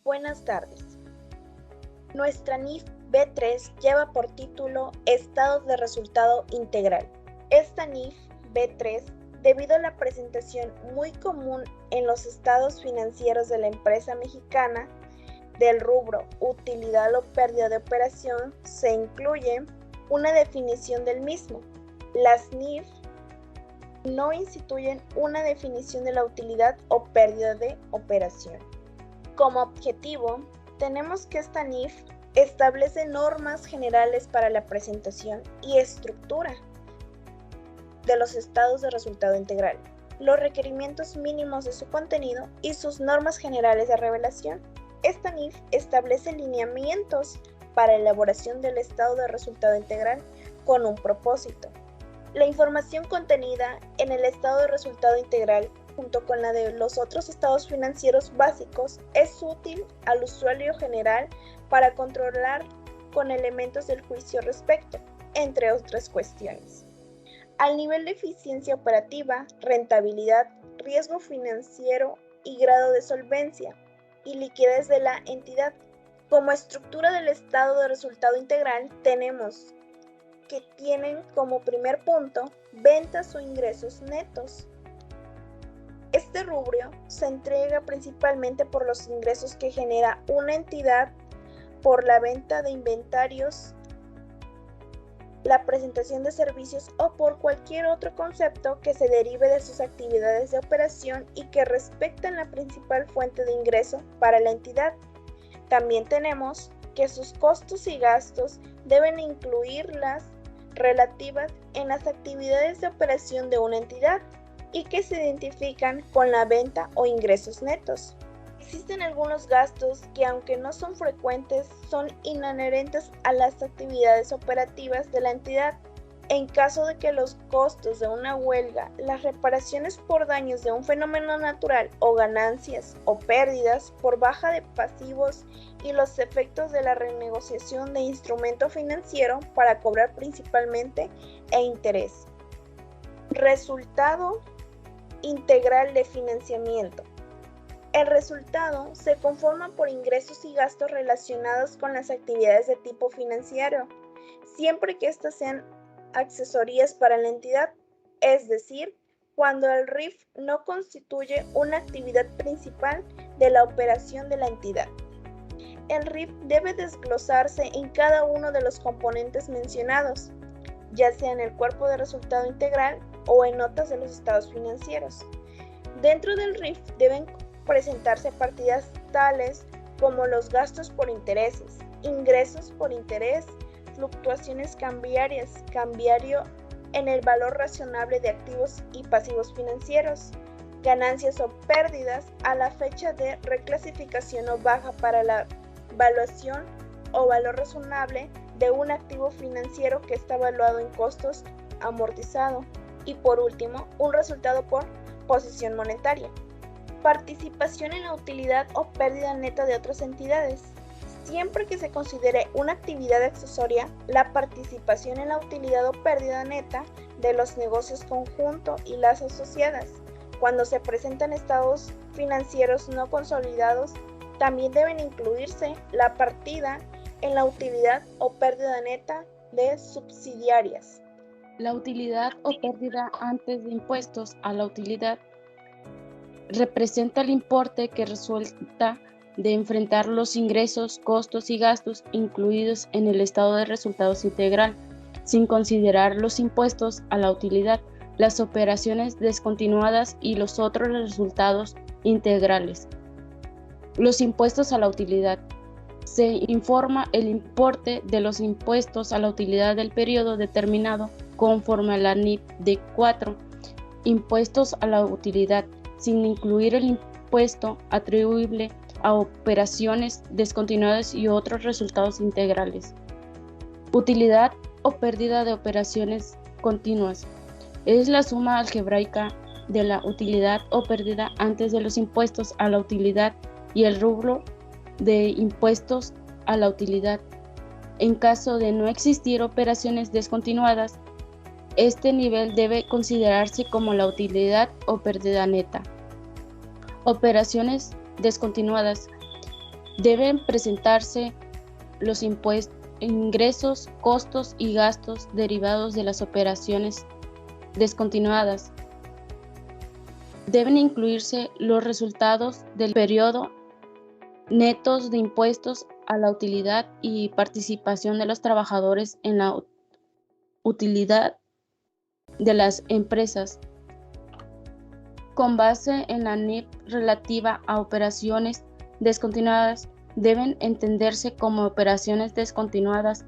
Buenas tardes. Nuestra NIF B3 lleva por título Estados de Resultado Integral. Esta NIF B3, debido a la presentación muy común en los estados financieros de la empresa mexicana del rubro utilidad o pérdida de operación, se incluye una definición del mismo. Las NIF no instituyen una definición de la utilidad o pérdida de operación. Como objetivo, tenemos que esta NIF establece normas generales para la presentación y estructura de los estados de resultado integral, los requerimientos mínimos de su contenido y sus normas generales de revelación. Esta NIF establece lineamientos para la elaboración del estado de resultado integral con un propósito. La información contenida en el estado de resultado integral, junto con la de los otros estados financieros básicos, es útil al usuario general para controlar con elementos del juicio respecto, entre otras cuestiones, al nivel de eficiencia operativa, rentabilidad, riesgo financiero y grado de solvencia y liquidez de la entidad. Como estructura del estado de resultado integral, tenemos que tienen como primer punto ventas o ingresos netos. Este rubro se entrega principalmente por los ingresos que genera una entidad por la venta de inventarios, la presentación de servicios o por cualquier otro concepto que se derive de sus actividades de operación y que respecten la principal fuente de ingreso para la entidad. También tenemos que sus costos y gastos deben incluir las relativas en las actividades de operación de una entidad y que se identifican con la venta o ingresos netos. Existen algunos gastos que, aunque no son frecuentes, son inherentes a las actividades operativas de la entidad. En caso de que los costos de una huelga, las reparaciones por daños de un fenómeno natural o ganancias o pérdidas por baja de pasivos y los efectos de la renegociación de instrumento financiero para cobrar principalmente e interés. Resultado integral de financiamiento. El resultado se conforma por ingresos y gastos relacionados con las actividades de tipo financiero, siempre que éstas sean accesorías para la entidad, es decir, cuando el RIF no constituye una actividad principal de la operación de la entidad. El RIF debe desglosarse en cada uno de los componentes mencionados, ya sea en el cuerpo de resultado integral o en notas de los estados financieros. Dentro del RIF deben presentarse partidas tales como los gastos por intereses, ingresos por interés, fluctuaciones cambiarias, cambiario en el valor razonable de activos y pasivos financieros, ganancias o pérdidas a la fecha de reclasificación o baja para la valuación o valor razonable de un activo financiero que está evaluado en costos amortizado y, por último, un resultado por posición monetaria. Participación en la utilidad o pérdida neta de otras entidades. Siempre que se considere una actividad accesoria, la participación en la utilidad o pérdida neta de los negocios conjunto y las asociadas. Cuando se presentan estados financieros no consolidados, también deben incluirse la partida en la utilidad o pérdida neta de subsidiarias. La utilidad o pérdida antes de impuestos a la utilidad representa el importe que resulta de enfrentar los ingresos, costos y gastos incluidos en el estado de resultados integral, sin considerar los impuestos a la utilidad, las operaciones descontinuadas y los otros resultados integrales. Los impuestos a la utilidad. Se informa el importe de los impuestos a la utilidad del periodo determinado conforme a la NIF D4. Impuestos a la utilidad, sin incluir el impuesto atribuible a operaciones descontinuadas y otros resultados integrales. Utilidad o pérdida de operaciones continuas. Es la suma algebraica de la utilidad o pérdida antes de los impuestos a la utilidad y el rubro de impuestos a la utilidad. En caso de no existir operaciones descontinuadas, este nivel debe considerarse como la utilidad o pérdida neta. Operaciones descontinuadas. Deben presentarse los ingresos, costos y gastos derivados de las operaciones descontinuadas. Deben incluirse los resultados del periodo netos de impuestos a la utilidad y participación de los trabajadores en la utilidad de las empresas. Con base en la NIF relativa a operaciones descontinuadas, deben entenderse como operaciones descontinuadas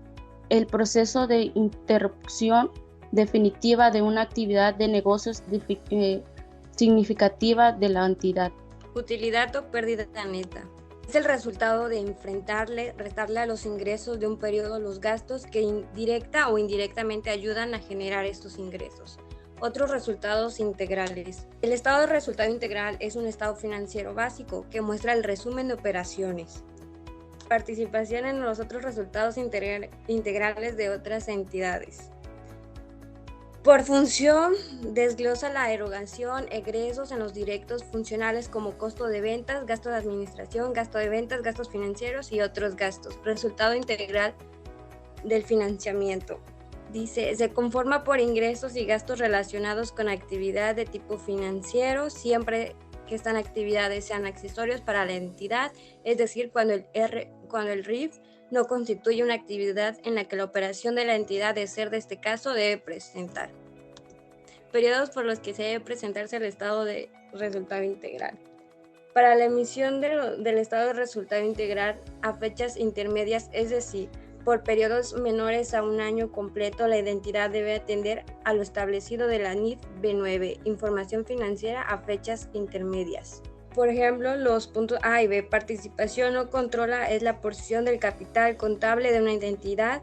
el proceso de interrupción definitiva de una actividad de negocios significativa de la entidad. Utilidad o pérdida neta. Es el resultado de restarle a los ingresos de un periodo los gastos que directa o indirectamente ayudan a generar estos ingresos. Otros resultados integrales. El estado de resultado integral es un estado financiero básico que muestra el resumen de operaciones. Participación en los otros resultados integrales de otras entidades. Por función, desglosa la erogación, egresos en los directos funcionales como costo de ventas, gasto de administración, gasto de ventas, gastos financieros y otros gastos. Resultado integral del financiamiento. Dice, se conforma por ingresos y gastos relacionados con actividad de tipo financiero, siempre que estas actividades sean accesorios para la entidad, es decir, cuando el RIF no constituye una actividad en la que la operación de la entidad de ser de este caso debe presentar. Periodos por los que se debe presentarse el estado de resultado integral. Para la emisión del estado de resultado integral a fechas intermedias, es decir, por periodos menores a un año completo, la entidad debe atender a lo establecido de la NIF B9, información financiera a fechas intermedias. Por ejemplo, los puntos A y B, participación o controla es la porción del capital contable de una entidad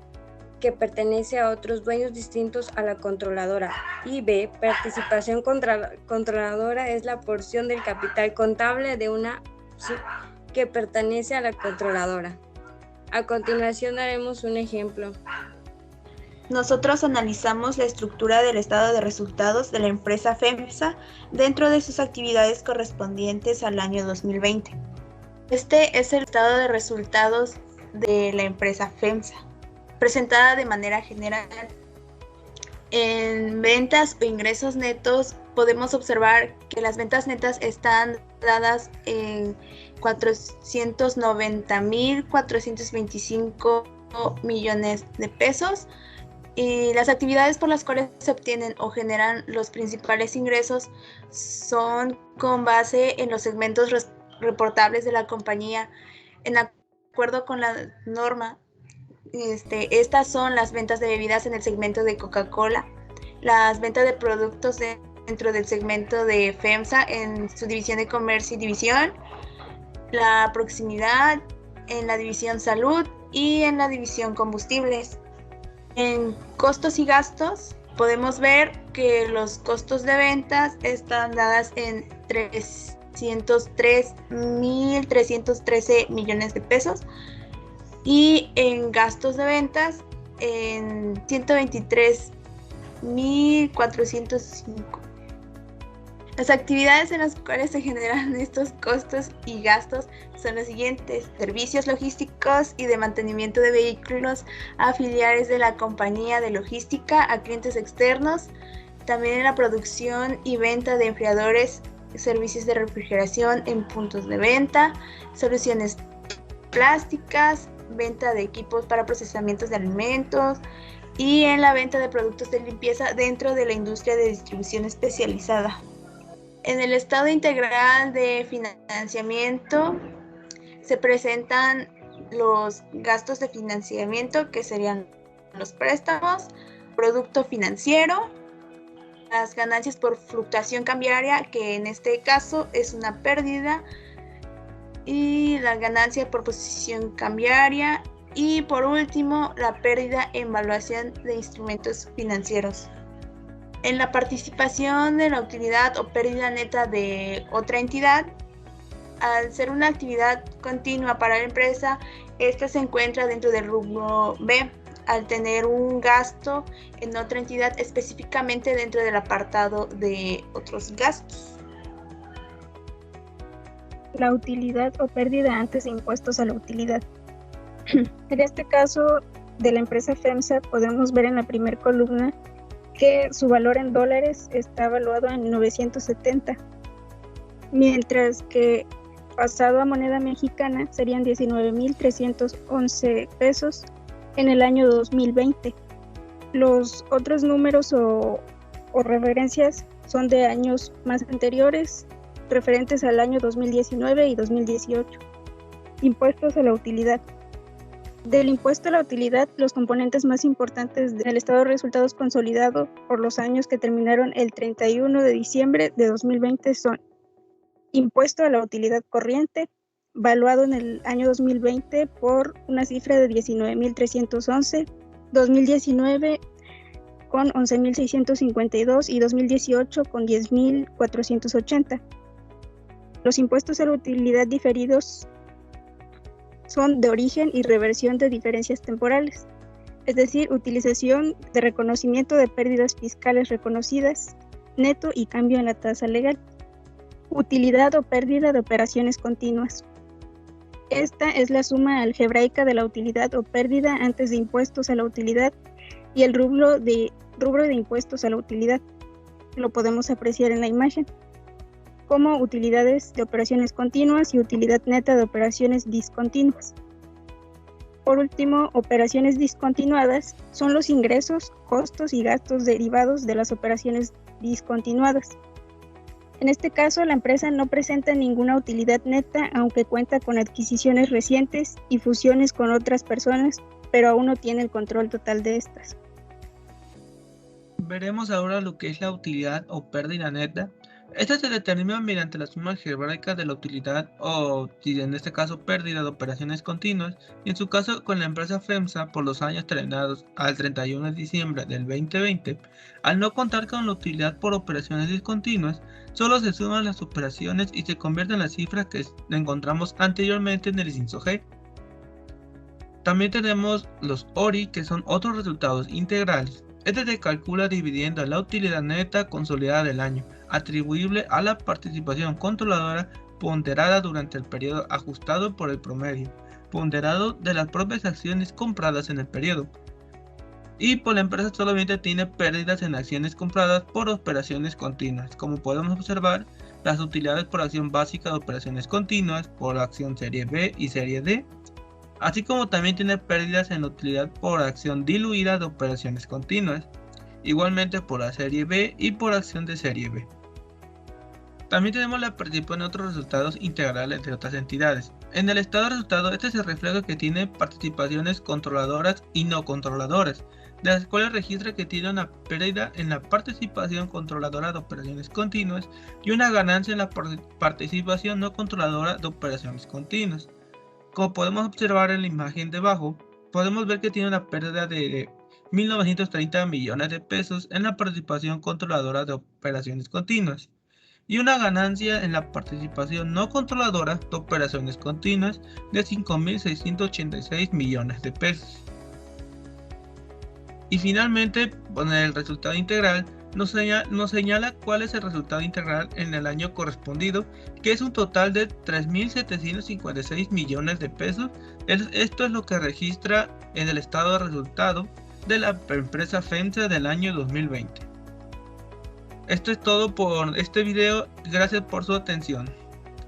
que pertenece a otros dueños distintos a la controladora. Y B, participación controladora es la porción del capital contable de una que pertenece a la controladora. A continuación daremos un ejemplo. Nosotros analizamos la estructura del estado de resultados de la empresa FEMSA dentro de sus actividades correspondientes al año 2020. Este es el estado de resultados de la empresa FEMSA, presentada de manera general. En ventas o ingresos netos podemos observar que las ventas netas están dadas en 490,425 millones de pesos. Y las actividades por las cuales se obtienen o generan los principales ingresos son con base en los segmentos reportables de la compañía. En acuerdo con la norma, estas son las ventas de bebidas en el segmento de Coca-Cola, las ventas de productos dentro del segmento de FEMSA en su división de comercio y división, la proximidad en la división salud y en la división combustibles. En costos y gastos podemos ver que los costos de ventas están dadas en 303,313 millones de pesos y en gastos de ventas en 123,405. Las actividades en las cuales se generan estos costos y gastos son los siguientes: servicios logísticos y de mantenimiento de vehículos a filiales de la compañía de logística a clientes externos, también en la producción y venta de enfriadores, servicios de refrigeración en puntos de venta, soluciones plásticas, venta de equipos para procesamientos de alimentos y en la venta de productos de limpieza dentro de la industria de distribución especializada. En el estado integral de financiamiento se presentan los gastos de financiamiento, que serían los préstamos, producto financiero, las ganancias por fluctuación cambiaria, que en este caso es una pérdida, y la ganancia por posición cambiaria, y por último la pérdida en valuación de instrumentos financieros. En la participación de la utilidad o pérdida neta de otra entidad, al ser una actividad continua para la empresa, esta se encuentra dentro del rubro B, al tener un gasto en otra entidad específicamente dentro del apartado de otros gastos. la utilidad o pérdida antes de impuestos a la utilidad. En este caso de la empresa FEMSA podemos ver en la primera columna que su valor en dólares está evaluado en 970, mientras que pasado a moneda mexicana serían 19,311 pesos en el año 2020. Los otros números o referencias son de años más anteriores, referentes al año 2019 y 2018. Impuestos a la utilidad. Del impuesto a la utilidad, los componentes más importantes del estado de resultados consolidado por los años que terminaron el 31 de diciembre de 2020 son: impuesto a la utilidad corriente, valuado en el año 2020 por una cifra de 19,311, 2019 con 11,652 y 2018 con 10,480. Los impuestos a la utilidad diferidos son de origen y reversión de diferencias temporales, es decir, utilización de reconocimiento de pérdidas fiscales reconocidas, neto y cambio en la tasa legal. Utilidad o pérdida de operaciones continuas. Esta es la suma algebraica de la utilidad o pérdida antes de impuestos a la utilidad y el rubro de impuestos a la utilidad. Lo podemos apreciar en la imagen como utilidades de operaciones continuas y utilidad neta de operaciones discontinuas. Por último, operaciones discontinuadas son los ingresos, costos y gastos derivados de las operaciones discontinuadas. En este caso, la empresa no presenta ninguna utilidad neta, aunque cuenta con adquisiciones recientes y fusiones con otras personas, pero aún no tiene el control total de estas. Veremos ahora lo que es la utilidad o pérdida neta. Esta se determina mediante la suma algebraica de la utilidad o, si en este caso, pérdida de operaciones continuas, y en su caso con la empresa FEMSA por los años terminados al 31 de diciembre del 2020, al no contar con la utilidad por operaciones discontinuas, solo se suman las operaciones y se convierte en la cifra que encontramos anteriormente en el inciso G. También tenemos los ORI, que son otros resultados integrales. Este se calcula dividiendo la utilidad neta consolidada del año, atribuible a la participación controladora ponderada durante el periodo ajustado por el promedio, ponderado de las propias acciones compradas en el periodo. Y por la empresa solamente tiene pérdidas en acciones compradas por operaciones continuas. Como podemos observar, las utilidades por acción básica de operaciones continuas, por acción serie B y serie D, así como también tiene pérdidas en utilidad por acción diluida de operaciones continuas, igualmente por la serie B y por acción de serie B. También tenemos la participación en otros resultados integrales de otras entidades. En el estado de resultado, este se refleja que tiene participaciones controladoras y no controladoras, de las cuales registra que tiene una pérdida en la participación controladora de operaciones continuas y una ganancia en la participación no controladora de operaciones continuas. Como podemos observar en la imagen debajo, podemos ver que tiene una pérdida de 1.930 millones de pesos en la participación controladora de operaciones continuas y una ganancia en la participación no controladora de operaciones continuas de 5.686 millones de pesos. Y finalmente, con el resultado integral, nos señala cuál es el resultado integral en el año correspondido, que es un total de 3.756 millones de pesos. Esto es lo que registra en el estado de resultado de la empresa FEMSA del año 2020. Esto es todo por este video. Gracias por su atención.